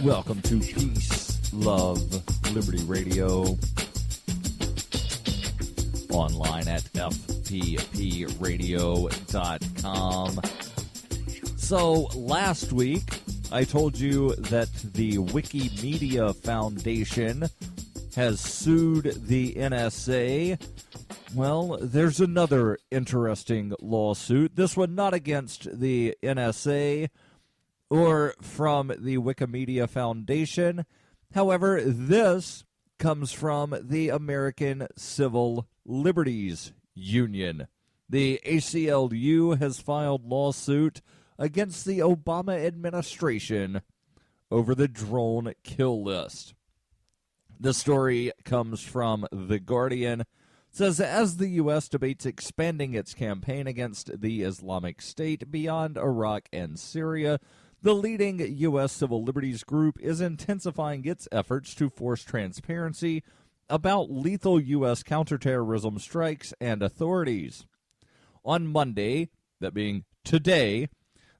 Welcome to Peace, Love, Liberty Radio, online at fppradio.com. So, last week, I told you that the Wikimedia Foundation has sued the NSA. Well, there's another interesting lawsuit. This one not against the NSA or from the Wikimedia Foundation. However, this comes from the American Civil Liberties Union. The ACLU has filed lawsuit against the Obama administration over the drone kill list. The story comes from The Guardian. It says, as the U.S. debates expanding its campaign against the Islamic State beyond Iraq and Syria, the leading U.S. civil liberties group is intensifying its efforts to force transparency about lethal U.S. counterterrorism strikes and authorities. On Monday, that being today,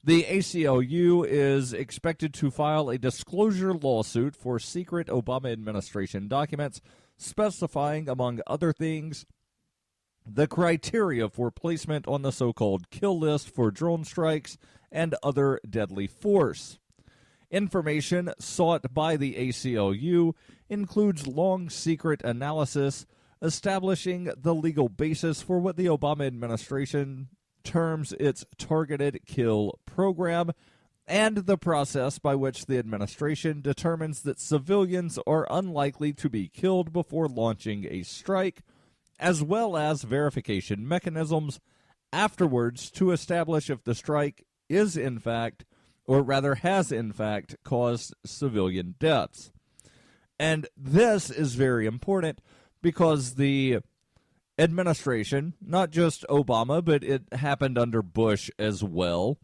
the ACLU is expected to file a disclosure lawsuit for secret Obama administration documents specifying, among other things, the criteria for placement on the so-called kill list for drone strikes and other deadly force. Information sought by the ACLU includes long secret analysis establishing the legal basis for what the Obama administration terms its targeted kill program, and the process by which the administration determines that civilians are unlikely to be killed before launching a strike, as well as verification mechanisms afterwards to establish if the strike is in fact, or rather has in fact, caused civilian deaths. And this is very important because the administration, not just Obama, but it happened under Bush as well,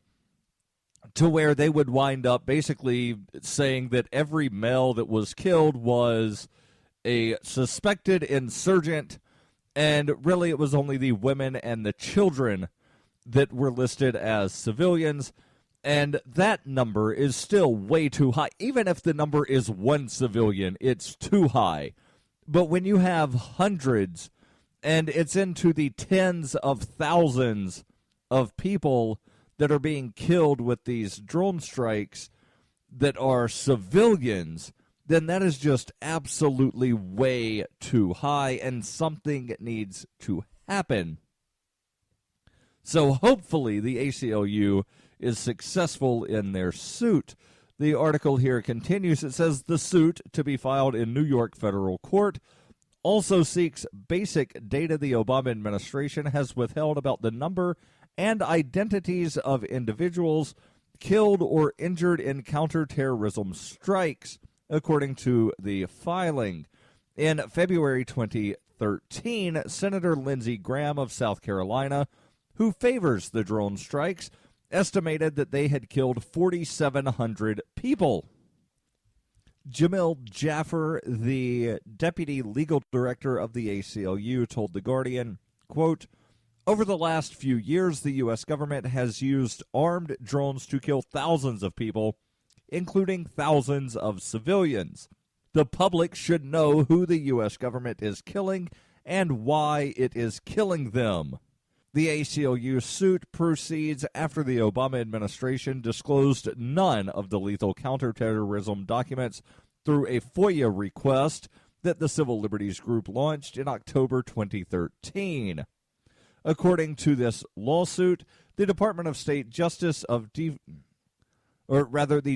to where they would wind up basically saying that every male that was killed was a suspected insurgent, and really it was only the women and the children that were listed as civilians, and that number is still way too high. Even if the number is one civilian, it's too high. But when you have hundreds, and it's into the tens of thousands of people that are being killed with these drone strikes that are civilians, then that is just absolutely way too high, and something needs to happen. So hopefully the ACLU is successful in their suit. The article here continues. It says the suit, to be filed in New York federal court, also seeks basic data the Obama administration has withheld about the number and identities of individuals killed or injured in counterterrorism strikes, according to the filing. In February 2013, Senator Lindsey Graham of South Carolina, who favors the drone strikes, estimated that they had killed 4,700 people. Jamil Jaffer, the deputy legal director of the ACLU, told The Guardian, quote, over the last few years, the U.S. government has used armed drones to kill thousands of people, including thousands of civilians. The public should know who the U.S. government is killing and why it is killing them. The ACLU suit proceeds after the Obama administration disclosed none of the lethal counterterrorism documents through a FOIA request that the Civil Liberties Group launched in October 2013. According to this lawsuit, the Department of State Justice the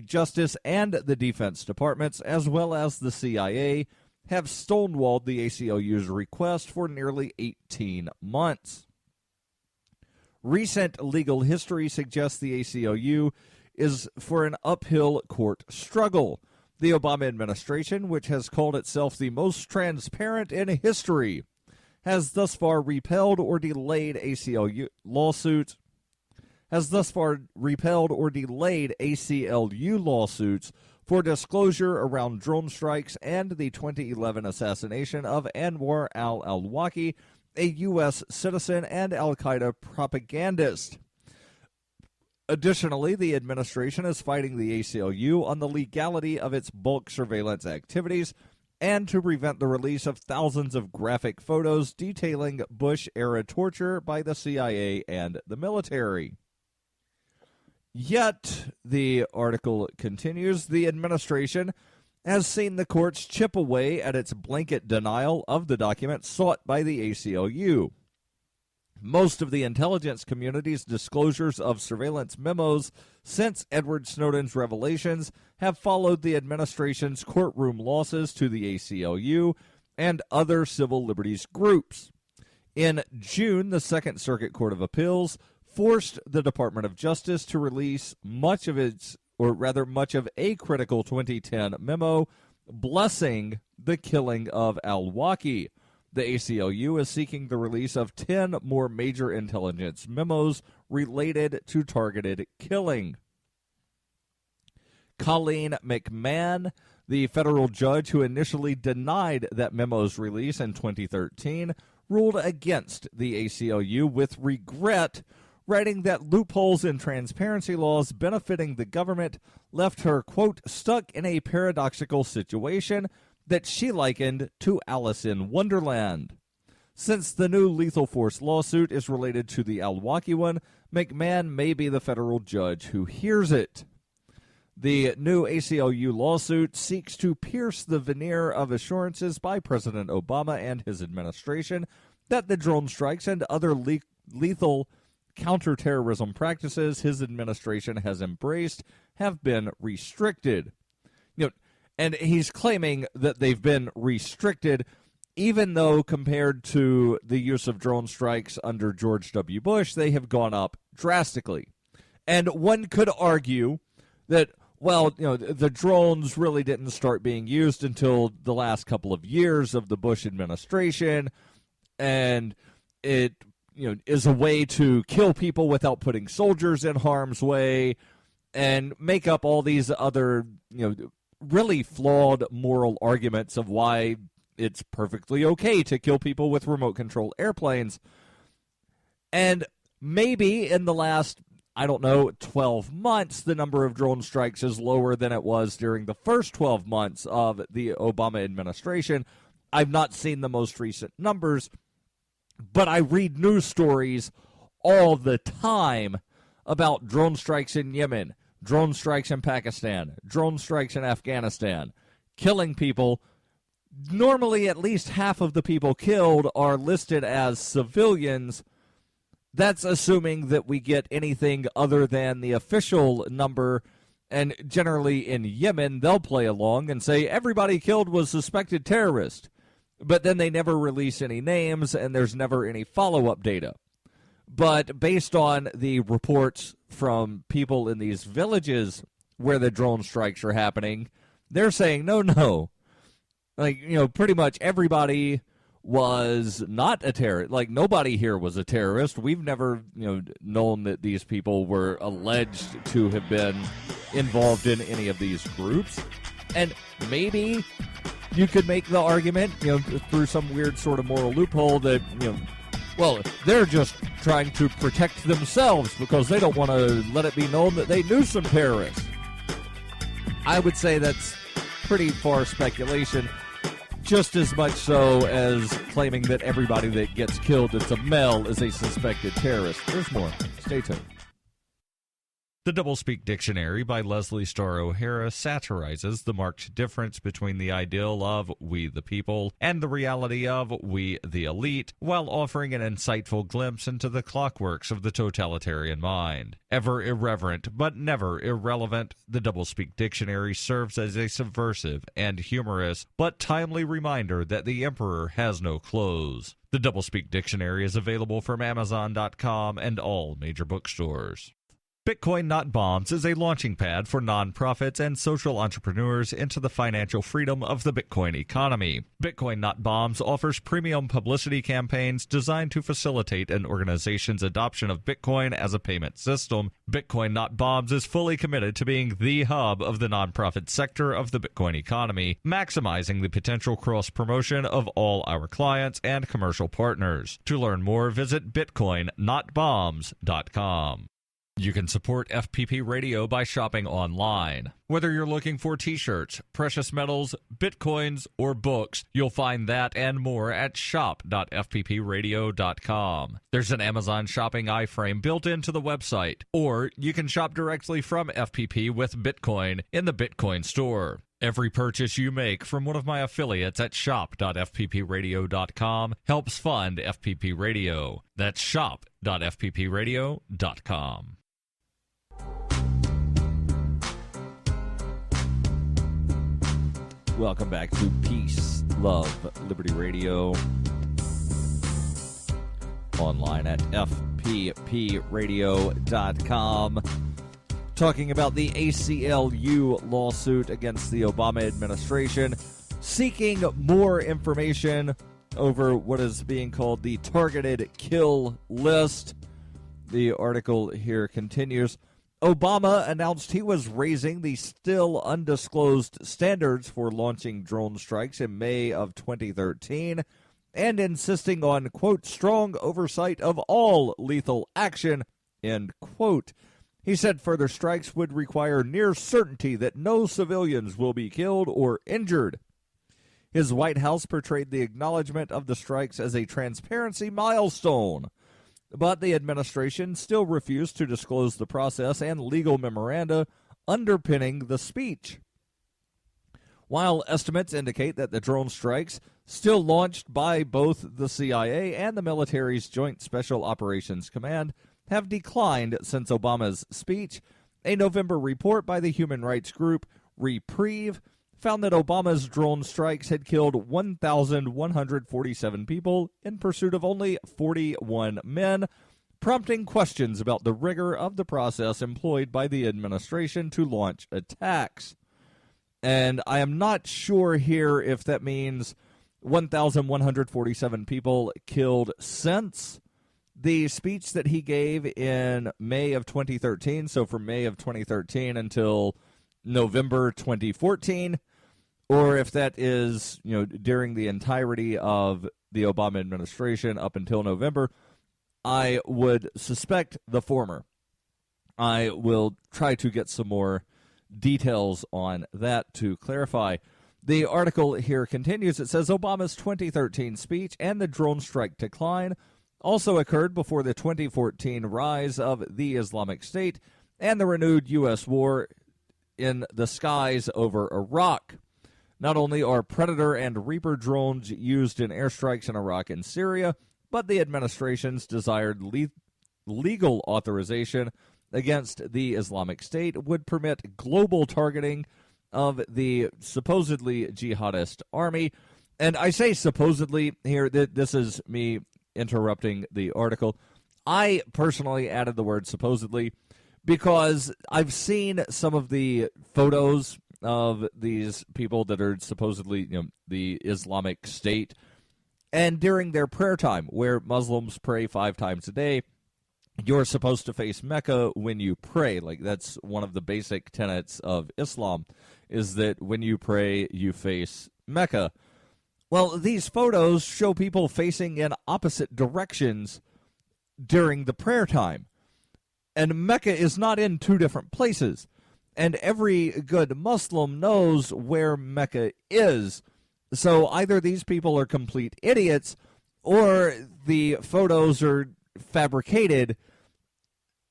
Justice and the Defense Departments, as well as the CIA, have stonewalled the ACLU's request for nearly 18 months. Recent legal history suggests the ACLU is for an uphill court struggle. The Obama administration, which has called itself the most transparent in history, has thus far repelled or delayed ACLU lawsuits for disclosure around drone strikes and the 2011 assassination of Anwar al-Awlaki, a U.S. citizen and al-Qaeda propagandist. Additionally, the administration is fighting the ACLU on the legality of its bulk surveillance activities and to prevent the release of thousands of graphic photos detailing Bush-era torture by the CIA and the military. Yet, the article continues, the administration has seen the courts chip away at its blanket denial of the documents sought by the ACLU. Most of the intelligence community's disclosures of surveillance memos since Edward Snowden's revelations have followed the administration's courtroom losses to the ACLU and other civil liberties groups. In June, the Second Circuit Court of Appeals forced the Department of Justice to release much of a critical 2010 memo blessing the killing of al-Awlaki. The ACLU is seeking the release of 10 more major intelligence memos related to targeted killing. Colleen McMahon, the federal judge who initially denied that memo's release in 2013, ruled against the ACLU with regret, writing that loopholes in transparency laws benefiting the government left her, quote, stuck in a paradoxical situation that she likened to Alice in Wonderland. Since the new lethal force lawsuit is related to the al-Awlaki one, McMahon may be the federal judge who hears it. The new ACLU lawsuit seeks to pierce the veneer of assurances by President Obama and his administration that the drone strikes and other lethal counterterrorism practices his administration has embraced have been restricted. And he's claiming that they've been restricted, even though compared to the use of drone strikes under George W. Bush, they have gone up drastically. And one could argue that, well, the drones really didn't start being used until the last couple of years of the Bush administration, and it, is a way to kill people without putting soldiers in harm's way, and make up all these other, really flawed moral arguments of why it's perfectly okay to kill people with remote control airplanes. And maybe in the last, 12 months, the number of drone strikes is lower than it was during the first 12 months of the Obama administration. I've not seen the most recent numbers, but I read news stories all the time about drone strikes in Yemen, drone strikes in Pakistan, drone strikes in Afghanistan, killing people. Normally, at least half of the people killed are listed as civilians. That's assuming that we get anything other than the official number. And generally in Yemen, they'll play along and say everybody killed was suspected terrorist. But then they never release any names, and there's never any follow-up data. But based on the reports from people in these villages where the drone strikes are happening, they're saying, no. Pretty much everybody was not a terrorist. Nobody here was a terrorist. We've never, known that these people were alleged to have been involved in any of these groups. And maybe you could make the argument, through some weird sort of moral loophole that, they're just trying to protect themselves because they don't want to let it be known that they knew some terrorists. I would say that's pretty far speculation, just as much so as claiming that everybody that gets killed that's a male is a suspected terrorist. There's more. Stay tuned. The Doublespeak Dictionary by Leslie Starr O'Hara satirizes the marked difference between the ideal of we the people and the reality of we the elite, while offering an insightful glimpse into the clockworks of the totalitarian mind. Ever irreverent, but never irrelevant, the Doublespeak Dictionary serves as a subversive and humorous, but timely reminder that the emperor has no clothes. The Doublespeak Dictionary is available from Amazon.com and all major bookstores. Bitcoin Not Bombs is a launching pad for nonprofits and social entrepreneurs into the financial freedom of the Bitcoin economy. Bitcoin Not Bombs offers premium publicity campaigns designed to facilitate an organization's adoption of Bitcoin as a payment system. Bitcoin Not Bombs is fully committed to being the hub of the nonprofit sector of the Bitcoin economy, maximizing the potential cross-promotion of all our clients and commercial partners. To learn more, visit bitcoinnotbombs.com. You can support FPP Radio by shopping online. Whether you're looking for t-shirts, precious metals, bitcoins, or books, you'll find that and more at shop.fppradio.com. There's an Amazon shopping iframe built into the website, or you can shop directly from FPP with Bitcoin in the Bitcoin store. Every purchase you make from one of my affiliates at shop.fppradio.com helps fund FPP Radio. That's shop.fppradio.com. Welcome back to Peace, Love, Liberty Radio. Online at fppradio.com. Talking about the ACLU lawsuit against the Obama administration, seeking more information over what is being called the targeted kill list. The article here continues. Obama announced he was raising the still undisclosed standards for launching drone strikes in May of 2013 and insisting on, quote, strong oversight of all lethal action, end quote. He said further strikes would require near certainty that no civilians will be killed or injured. His White House portrayed the acknowledgement of the strikes as a transparency milestone, but the administration still refused to disclose the process and legal memoranda underpinning the speech. While estimates indicate that the drone strikes, still launched by both the CIA and the military's Joint Special Operations Command, have declined since Obama's speech, a November report by the human rights group Reprieve found that Obama's drone strikes had killed 1,147 people in pursuit of only 41 men, prompting questions about the rigor of the process employed by the administration to launch attacks. And I am not sure here if that means 1,147 people killed since the speech that he gave in May of 2013, so from May of 2013 until November 2014, or if that is, during the entirety of the Obama administration up until November. I would suspect the former. I will try to get some more details on that to clarify. The article here continues. It says Obama's 2013 speech and the drone strike decline also occurred before the 2014 rise of the Islamic State and the renewed U.S. war in the skies over Iraq. Not only are Predator and Reaper drones used in airstrikes in Iraq and Syria, but the administration's desired legal authorization against the Islamic State would permit global targeting of the supposedly jihadist army. And I say supposedly here, that this is me interrupting the article. I personally added the word supposedly because I've seen some of the photos of these people that are supposedly, the Islamic State, and during their prayer time, where Muslims pray 5 times a day, you're supposed to face Mecca when you pray. Like, that's one of the basic tenets of Islam, is that when you pray, you face Mecca. Well, these photos show people facing in opposite directions during the prayer time. And Mecca is not in 2 different places. And every good Muslim knows where Mecca is. So either these people are complete idiots, or the photos are fabricated.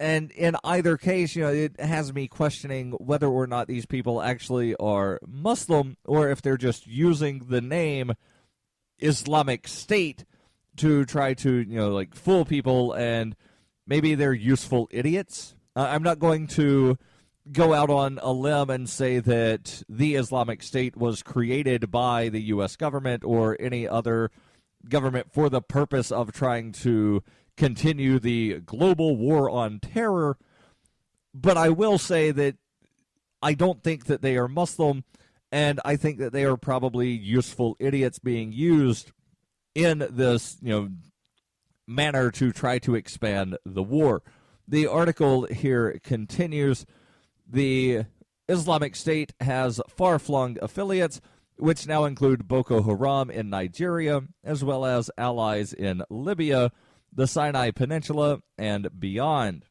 And in either case, it has me questioning whether or not these people actually are Muslim, or if they're just using the name Islamic State to try to, fool people, and maybe they're useful idiots. I'm not going to go out on a limb and say that the Islamic State was created by the U.S. government or any other government for the purpose of trying to continue the global war on terror, but I will say that I don't think that they are Muslim, and I think that they are probably useful idiots being used in this, manner to try to expand the war. The article here continues. The Islamic State has far-flung affiliates, which now include Boko Haram in Nigeria, as well as allies in Libya, the Sinai Peninsula, and beyond.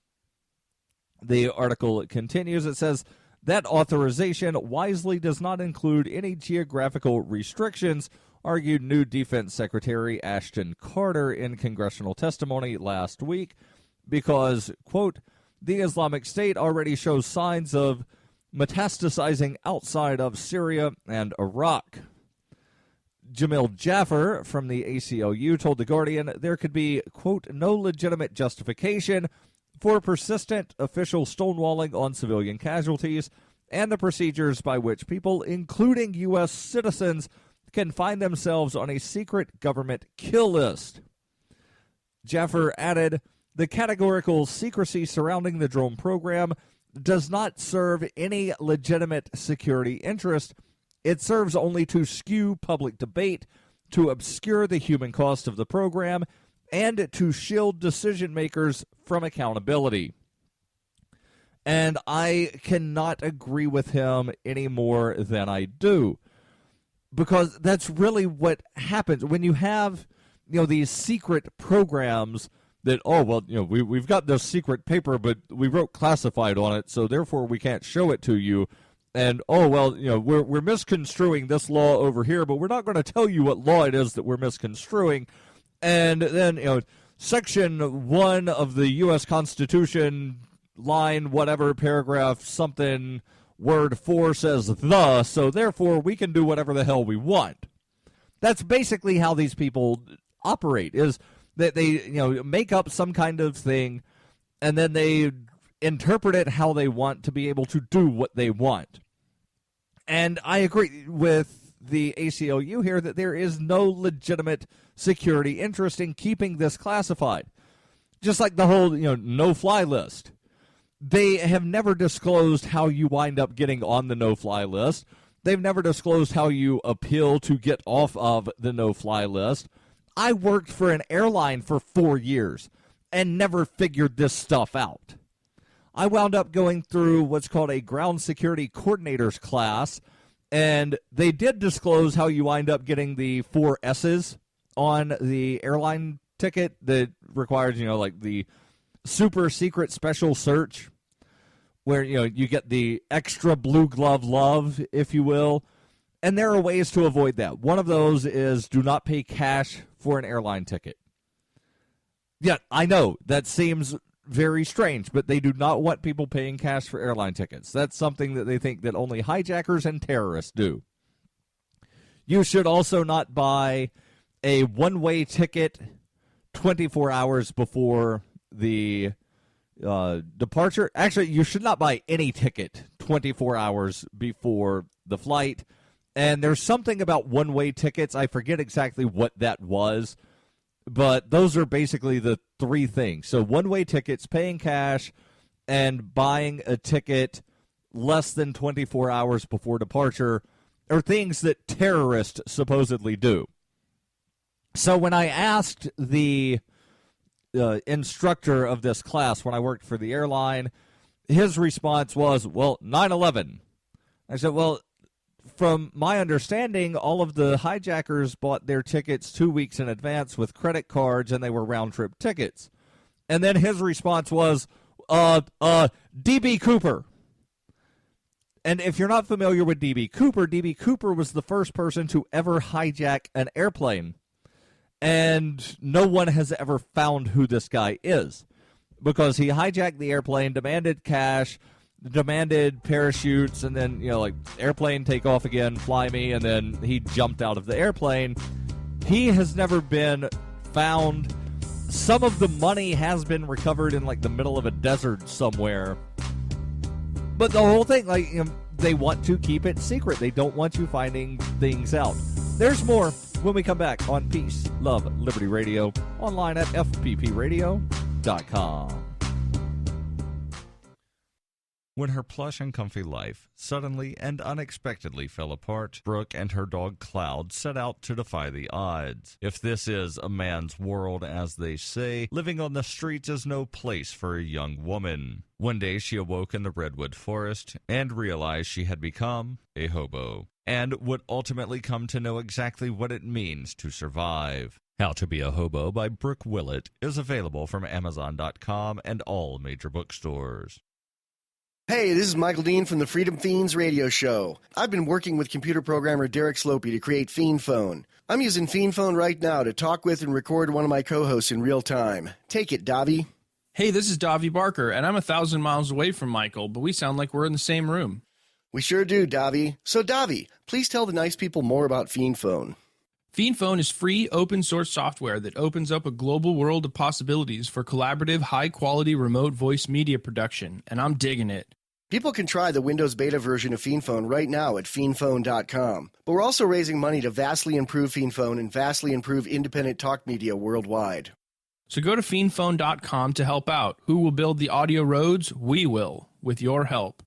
The article continues. It says, that authorization wisely does not include any geographical restrictions, argued new Defense Secretary Ashton Carter in congressional testimony last week, because, quote, the Islamic State already shows signs of metastasizing outside of Syria and Iraq. Jamil Jaffer from the ACLU told The Guardian there could be, quote, no legitimate justification for persistent official stonewalling on civilian casualties and the procedures by which people, including U.S. citizens, can find themselves on a secret government kill list. Jaffer added, the categorical secrecy surrounding the drone program does not serve any legitimate security interest. It serves only to skew public debate, to obscure the human cost of the program, and to shield decision makers from accountability. And I cannot agree with him any more than I do, because that's really what happens when you have, these secret programs that, we've got this secret paper, but we wrote classified on it, so therefore we can't show it to you. And, we're misconstruing this law over here, but we're not going to tell you what law it is that we're misconstruing. And then, Section 1 of the U.S. Constitution, line whatever, paragraph something, word 4 says the, so therefore we can do whatever the hell we want. That's basically how these people operate, is that they, make up some kind of thing, and then they interpret it how they want to be able to do what they want. And I agree with the ACLU here that there is no legitimate security interest in keeping this classified. Just like the whole, no-fly list. They have never disclosed how you wind up getting on the no-fly list. They've never disclosed how you appeal to get off of the no-fly list. I worked for an airline for 4 years and never figured this stuff out. I wound up going through what's called a ground security coordinators class, and they did disclose how you wind up getting the 4 S's on the airline ticket that requires, like the super secret special search, where, you get the extra blue glove love, if you will. And there are ways to avoid that. One of those is do not pay cash for an airline ticket. Yeah, I know that seems very strange, but they do not want people paying cash for airline tickets. That's something that they think that only hijackers and terrorists do. You should also not buy a one-way ticket 24 hours before the departure. Actually, you should not buy any ticket 24 hours before the flight. And there's something about one-way tickets. I forget exactly what that was, but those are basically the 3 things. So one-way tickets, paying cash, and buying a ticket less than 24 hours before departure are things that terrorists supposedly do. So when I asked the instructor of this class when I worked for the airline, his response was, 9/11. I said, from my understanding, all of the hijackers bought their tickets 2 weeks in advance with credit cards, and they were round-trip tickets. And then his response was, D.B. Cooper. And if you're not familiar with D.B. Cooper was the first person to ever hijack an airplane. And no one has ever found who this guy is, because he hijacked the airplane, demanded cash, demanded parachutes, and then, airplane, take off again, fly me, and then he jumped out of the airplane. He has never been found. Some of the money has been recovered in, the middle of a desert somewhere. But the whole thing, they want to keep it secret. They don't want you finding things out. There's more when we come back on Peace, Love, Liberty Radio, online at fppradio.com. When her plush and comfy life suddenly and unexpectedly fell apart, Brooke and her dog Cloud set out to defy the odds. If this is a man's world, as they say, living on the streets is no place for a young woman. One day she awoke in the redwood forest and realized she had become a hobo, and would ultimately come to know exactly what it means to survive. How to Be a Hobo by Brooke Willett is available from Amazon.com and all major bookstores. Hey, this is Michael Dean from the Freedom Fiends radio show. I've been working with computer programmer Derek Slopey to create Fiend Phone. I'm using Fiend Phone right now to talk with and record one of my co-hosts in real time. Take it, Davi. Hey, this is Davi Barker, and I'm 1,000 miles away from Michael, but we sound like we're in the same room. We sure do, Davi. So, Davi, please tell the nice people more about Fiend Phone. Fiend Phone is free, open-source software that opens up a global world of possibilities for collaborative, high-quality remote voice media production, and I'm digging it. People can try the Windows beta version of Fiend Phone right now at fiendphone.com. But we're also raising money to vastly improve Fiend Phone and vastly improve independent talk media worldwide. So go to fiendphone.com to help out. Who will build the audio roads? We will, with your help.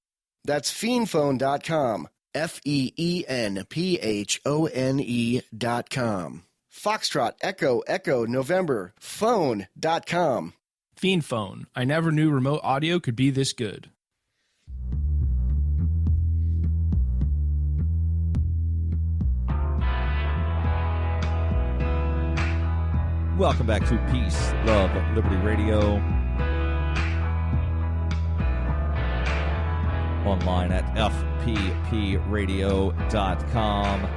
That's fiendphone.com. FEENPHONE.com. Foxtrot, Echo, November, phone.com. Fiend Phone. I never knew remote audio could be this good. Welcome back to Peace, Love, Liberty Radio. Online at fppradio.com.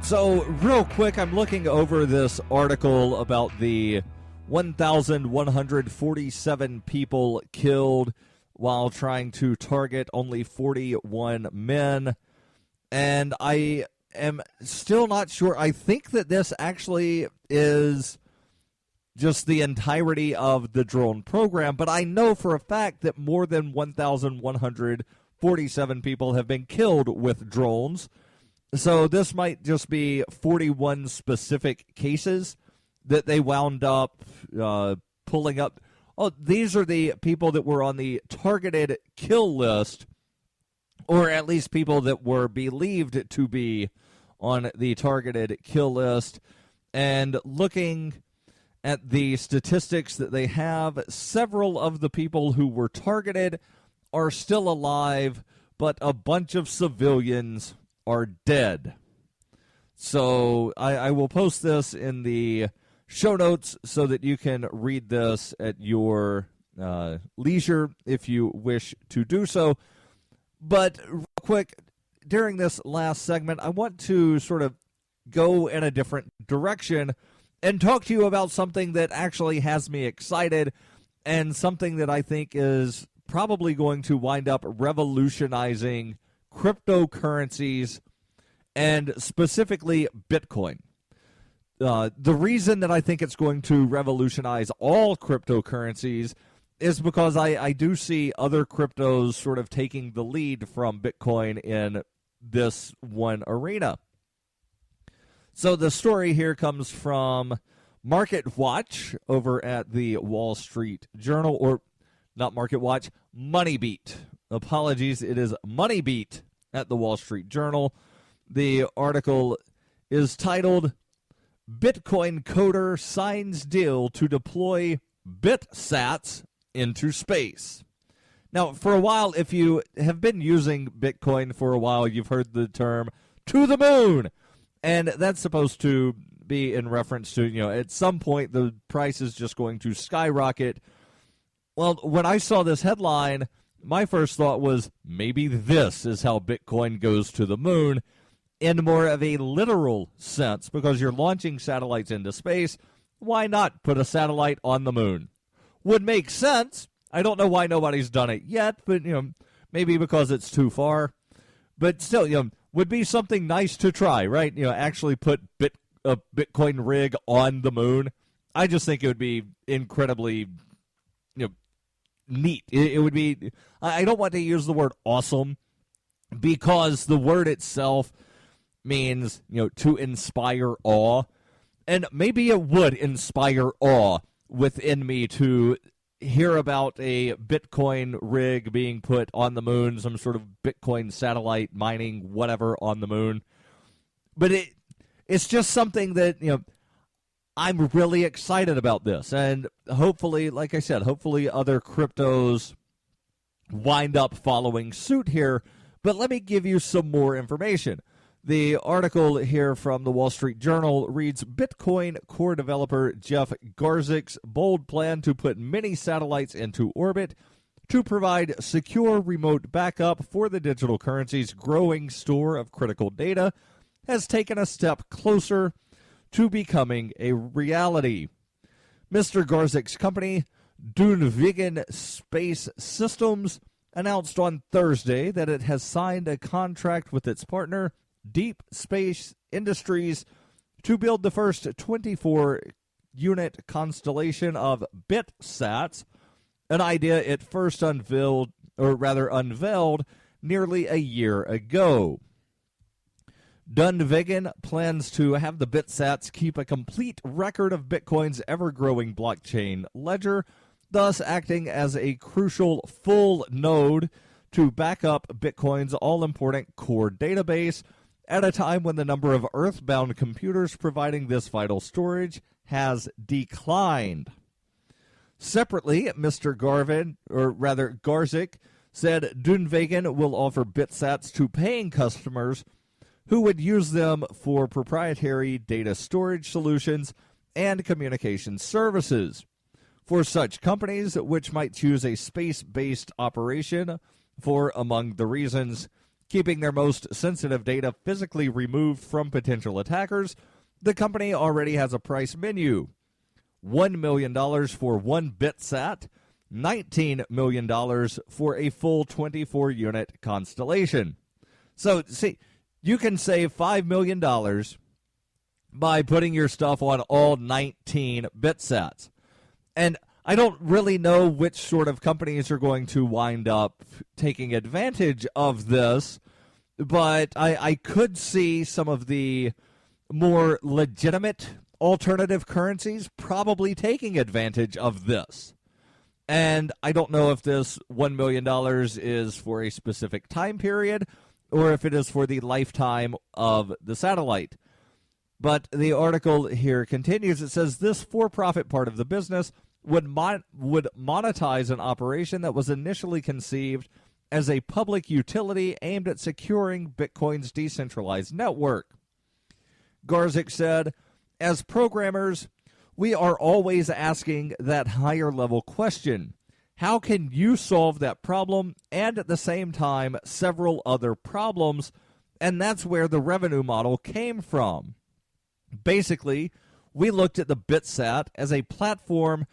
So, real quick, I'm looking over this article about the 1,147 people killed while trying to target only 41 men. And I am still not sure. I think that this actually is just the entirety of the drone program, but I know for a fact that more than 1,147 people have been killed with drones. So this might just be 41 specific cases that they wound up pulling up. Oh, these are the people that were on the targeted kill list, or at least people that were believed to be on the targeted kill list. And looking at the statistics that they have, several of the people who were targeted are still alive, but a bunch of civilians are dead. So I will post this in the show notes so that you can read this at your leisure if you wish to do so. But real quick, during this last segment, I want to sort of go in a different direction and talk to you about something that actually has me excited and something that I think is probably going to wind up revolutionizing cryptocurrencies and specifically Bitcoin. The reason that I think it's going to revolutionize all cryptocurrencies is because I do see other cryptos sort of taking the lead from Bitcoin in this one arena. So the story here comes from Market Watch over at the Wall Street Journal, or not Market Watch, Money Beat. Apologies, it is Money Beat at the Wall Street Journal. The article is titled, Bitcoin Coder Signs Deal to Deploy BitSats into Space. Now, for a while, if you have been using Bitcoin for a while, you've heard the term to the moon. And that's supposed to be in reference to, at some point the price is just going to skyrocket. Well, when I saw this headline, my first thought was maybe this is how Bitcoin goes to the moon in more of a literal sense, because you're launching satellites into space. Why not put a satellite on the moon? Would make sense. I don't know why nobody's done it yet, but maybe because it's too far. But still, would be something nice to try, right? Actually put a Bitcoin rig on the moon. I just think it would be incredibly, neat. It would be. I don't want to use the word awesome because the word itself means to inspire awe, and maybe it would inspire awe within me to hear about a Bitcoin rig being put on the moon, some sort of Bitcoin satellite mining whatever on the moon. But it's just something that, I'm really excited about this. And hopefully, like I said, hopefully other cryptos wind up following suit here. But let me give you some more information. The article here from the Wall Street Journal reads, Bitcoin core developer Jeff Garzik's bold plan to put many satellites into orbit to provide secure remote backup for the digital currency's growing store of critical data has taken a step closer to becoming a reality. Mr. Garzik's company, Dunvegan Space Systems, announced on Thursday that it has signed a contract with its partner, Deep Space Industries, to build the first 24-unit constellation of BitSats, an idea it first unveiled nearly a year ago. Dunvegan plans to have the BitSats keep a complete record of Bitcoin's ever-growing blockchain ledger, thus acting as a crucial full node to back up Bitcoin's all-important core database at a time when the number of earthbound computers providing this vital storage has declined. Separately, Mr. Garzik said Dunvegan will offer BitSats to paying customers who would use them for proprietary data storage solutions and communication services. For such companies which might choose a space-based operation for, among the reasons, keeping their most sensitive data physically removed from potential attackers, the company already has a price menu. $1 million for one BitSat, $19 million for a full 24-unit constellation. So, see, you can save $5 million by putting your stuff on all 19 BitSats. And I don't really know which sort of companies are going to wind up taking advantage of this, but I could see some of the more legitimate alternative currencies probably taking advantage of this. And I don't know if this $1 million is for a specific time period or if it is for the lifetime of the satellite. But the article here continues. It says this for-profit part of the business would monetize an operation that was initially conceived as a public utility aimed at securing Bitcoin's decentralized network. Garzik said, as programmers, we are always asking that higher-level question. How can you solve that problem and at the same time several other problems? And that's where the revenue model came from. Basically, we looked at the BitSat as a platform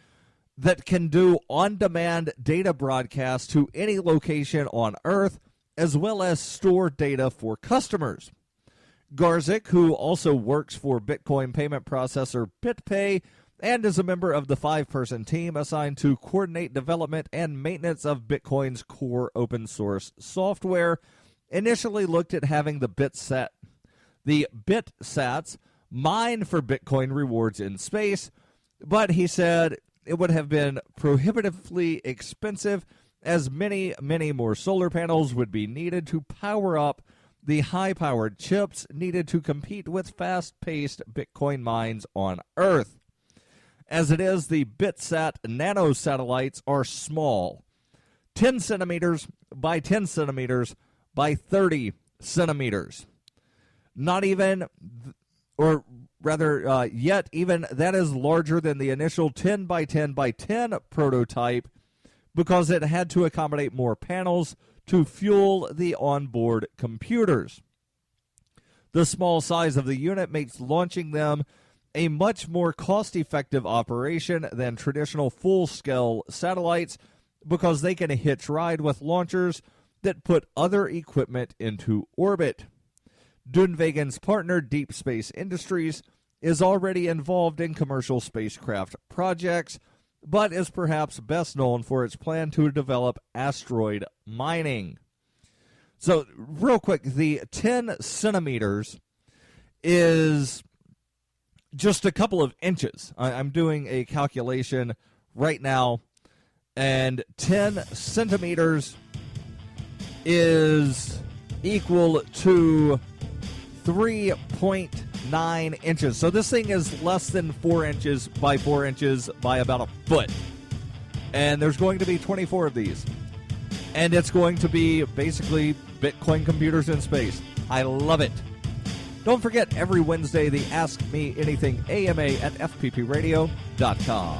that can do on-demand data broadcasts to any location on Earth, as well as store data for customers. Garzik, who also works for Bitcoin payment processor BitPay and is a member of the 5-person team assigned to coordinate development and maintenance of Bitcoin's core open-source software, initially looked at having the BitSats mine for Bitcoin rewards in space, but he said it would have been prohibitively expensive as many more solar panels would be needed to power up the high-powered chips needed to compete with fast-paced Bitcoin mines on Earth. As it is, the BitSat nanosatellites are small, 10 centimeters by 10 centimeters by 30 centimeters. Not even, or rather, yet even that is larger than the initial 10 by 10 by 10 prototype because it had to accommodate more panels to fuel the onboard computers. The small size of the unit makes launching them a much more cost-effective operation than traditional full-scale satellites because they can hitch ride with launchers that put other equipment into orbit. Dunvegan's partner, Deep Space Industries, is already involved in commercial spacecraft projects, but is perhaps best known for its plan to develop asteroid mining. So, real quick, the 10 centimeters is just a couple of inches. I'm doing a calculation right now, and 10 centimeters is equal to 3.9 inches. So this thing is less than 4 inches by 4 inches by about a foot. And there's going to be 24 of these. And it's going to be basically Bitcoin computers in space. I love it. Don't forget, every Wednesday, the Ask Me Anything AMA at fppradio.com.